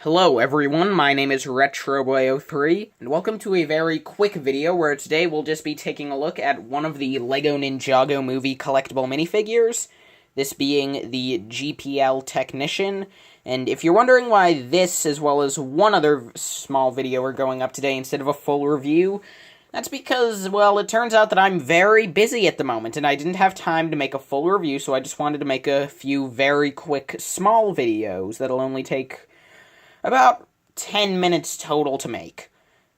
Hello everyone, my name is RetroBoy03, and welcome to a very quick video where today we'll just be taking a look at one of the LEGO Ninjago movie collectible minifigures, this being the GPL Technician. And if you're wondering why this, as well as one other small video, are going up today instead of a full review, that's because, well, it turns out that I'm very busy at the moment, and I didn't have time to make a full review, so I just wanted to make a few very quick, small videos that'll only take about 10 minutes total to make.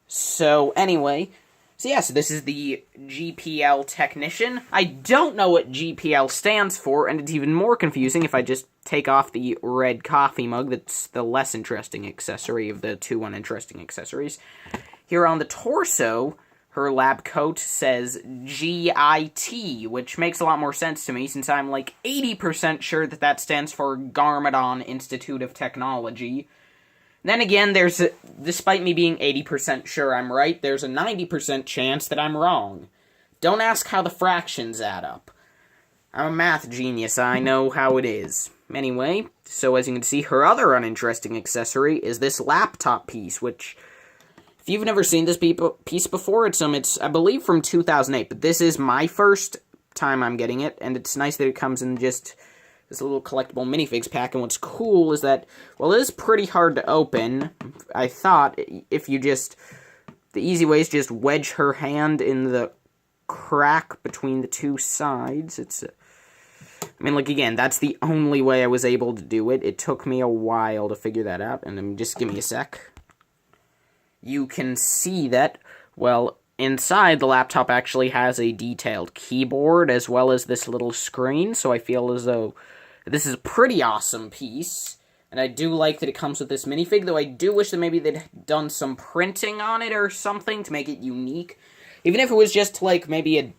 So anyway, so this is the GPL Technician. I don't know what GPL stands for, and it's even more confusing if I just take off the red coffee mug that's the less interesting accessory of the two uninteresting accessories. Here on the torso, her lab coat says GIT, which makes a lot more sense to me since I'm like 80% sure that that stands for Garmadon Institute of Technology. Then again, despite me being 80% sure I'm right, there's a 90% chance that I'm wrong. Don't ask how the fractions add up. I'm a math genius, I know how it is. Anyway, so as you can see, her other uninteresting accessory is this laptop piece, which, if you've never seen this piece before, it's I believe from 2008, but this is my first time I'm getting it, and it's nice that it comes in just this little collectible minifigs pack, and what's cool is that, well, it is pretty hard to open. I thought if you the easy way is just wedge her hand in the crack between the two sides. Again, that's the only way I was able to do it. It took me a while to figure that out, and just give me a sec. You can see that, well, inside the laptop actually has a detailed keyboard as well as this little screen, so I feel as though this is a pretty awesome piece, and I do like that it comes with this minifig, though I do wish that maybe they'd done some printing on it or something to make it unique. Even if it was just, like, maybe a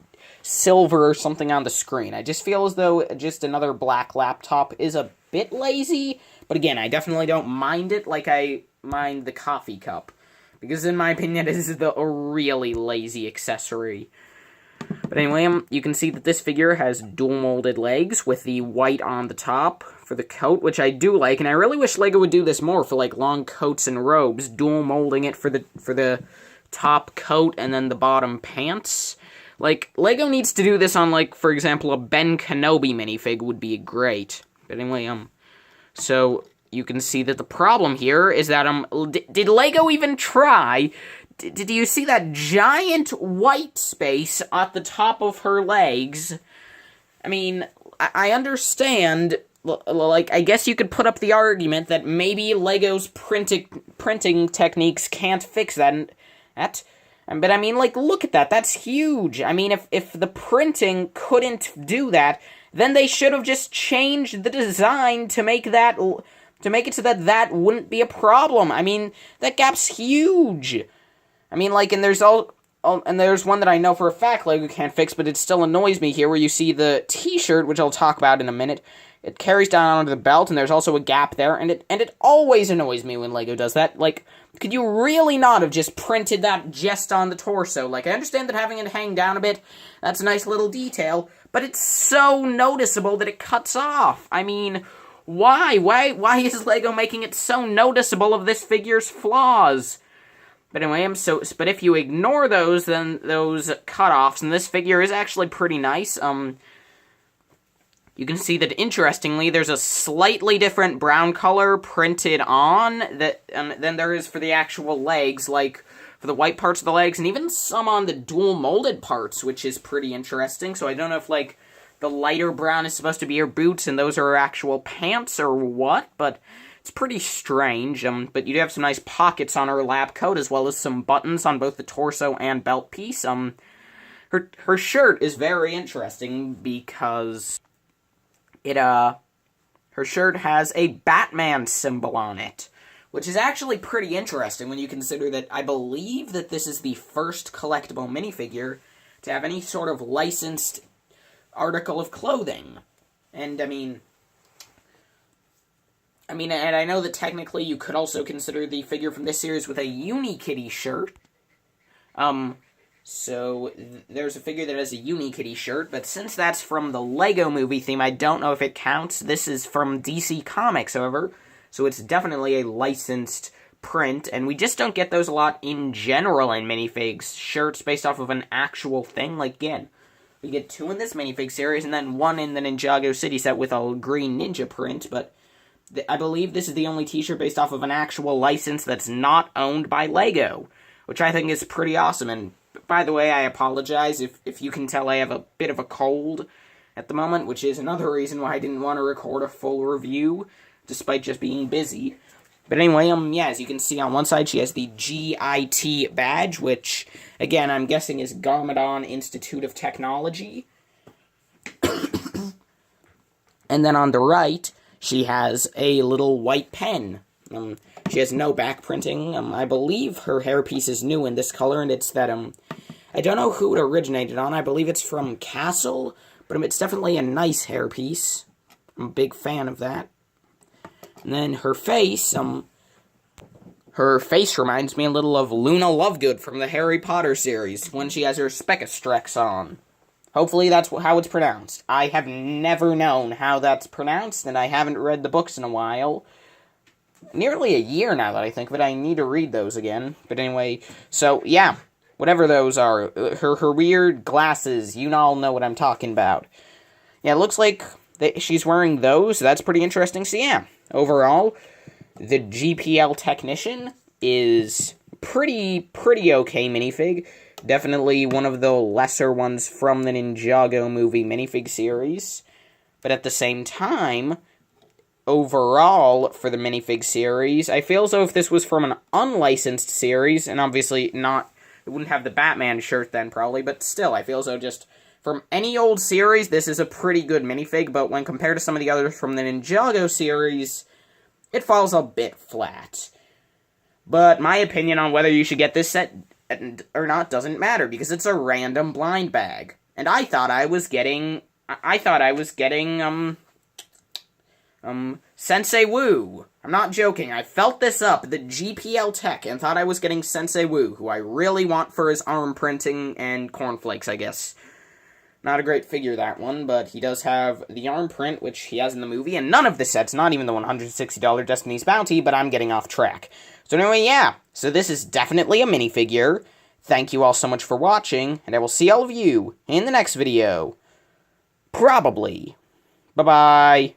silver or something on the screen. I just feel as though just another black laptop is a bit lazy, but again, I definitely don't mind it like I mind the coffee cup, because in my opinion, it is a really lazy accessory. But anyway, you can see that this figure has dual-molded legs with the white on the top for the coat, which I do like, and I really wish LEGO would do this more for, like, long coats and robes, dual-molding it for the top coat and then the bottom pants. Like, LEGO needs to do this on, like, for example, a Ben Kenobi minifig would be great. But anyway, so you can see that the problem here is that, did LEGO even try? Did you see that giant white space at the top of her legs? I mean, I understand, like, I guess you could put up the argument that maybe LEGO's printing techniques can't fix that, but I mean, like, look at that, that's huge. I mean, if the printing couldn't do that, then they should have just changed the design to make it so that that wouldn't be a problem. I mean, that gap's huge. I mean, like, and there's one that I know for a fact LEGO can't fix, but it still annoys me here, where you see the t-shirt, which I'll talk about in a minute. It carries down onto the belt, and there's also a gap there, and it always annoys me when LEGO does that. Like, could you really not have just printed that just on the torso? Like, I understand that having it hang down a bit, that's a nice little detail, but it's so noticeable that it cuts off. I mean, why? Why is LEGO making it so noticeable of this figure's flaws? But anyway, but if you ignore those cutoffs, and this figure is actually pretty nice, you can see that, interestingly, there's a slightly different brown color printed on than there is for the actual legs, like, for the white parts of the legs, and even some on the dual-molded parts, which is pretty interesting. So I don't know if, like, the lighter brown is supposed to be her boots, and those are her actual pants, or what, but it's pretty strange. But you do have some nice pockets on her lab coat, as well as some buttons on both the torso and belt piece. Her shirt is very interesting because her shirt has a Batman symbol on it, which is actually pretty interesting when you consider that I believe that this is the first collectible minifigure to have any sort of licensed article of clothing. And and I know that technically you could also consider the figure from this series with a Unikitty shirt. So there's a figure that has a Unikitty shirt, but since that's from the LEGO movie theme, I don't know if it counts. This is from DC Comics, however, so it's definitely a licensed print, and we just don't get those a lot in general in minifigs. Shirts based off of an actual thing, like, again, we get 2 in this minifig series, and then 1 in the Ninjago City set with a green ninja print, but I believe this is the only t-shirt based off of an actual license that's not owned by LEGO, which I think is pretty awesome. And by the way, I apologize if you can tell I have a bit of a cold at the moment, which is another reason why I didn't want to record a full review, despite just being busy. But anyway, yeah, as you can see on one side, she has the GIT badge, which, again, I'm guessing is Garmadon Institute of Technology. And then on the right, she has a little white pen. She has no back printing. I believe her hairpiece is new in this color, and it's that, I don't know who it originated on. I believe it's from Castle, but it's definitely a nice hairpiece. I'm a big fan of that. And then her face reminds me a little of Luna Lovegood from the Harry Potter series, when she has her Speckastrex on. Hopefully that's how it's pronounced. I have never known how that's pronounced, and I haven't read the books in a while. Nearly a year now that I think of it. I need to read those again. But anyway, so, yeah, whatever those are. Her weird glasses, you all know what I'm talking about. Yeah, it looks like she's wearing those, so that's pretty interesting. So, yeah. Overall, the GPL Technician is pretty okay minifig. Definitely one of the lesser ones from the Ninjago movie minifig series. But at the same time, overall, for the minifig series, I feel as though if this was from an unlicensed series, and obviously not, it wouldn't have the Batman shirt then probably, but still, I feel as though just from any old series, this is a pretty good minifig, but when compared to some of the others from the Ninjago series, it falls a bit flat. But my opinion on whether you should get this set or not doesn't matter, because it's a random blind bag. And I thought I was getting Sensei Wu. I'm not joking, I felt this up, the GPL Tech, and thought I was getting Sensei Wu, who I really want for his arm printing and cornflakes, I guess. Not a great figure, that one, but he does have the arm print, which he has in the movie, and none of the sets, not even the $160 Destiny's Bounty, but I'm getting off track. So anyway, yeah, so this is definitely a minifigure. Thank you all so much for watching, and I will see all of you in the next video. Probably. Bye-bye.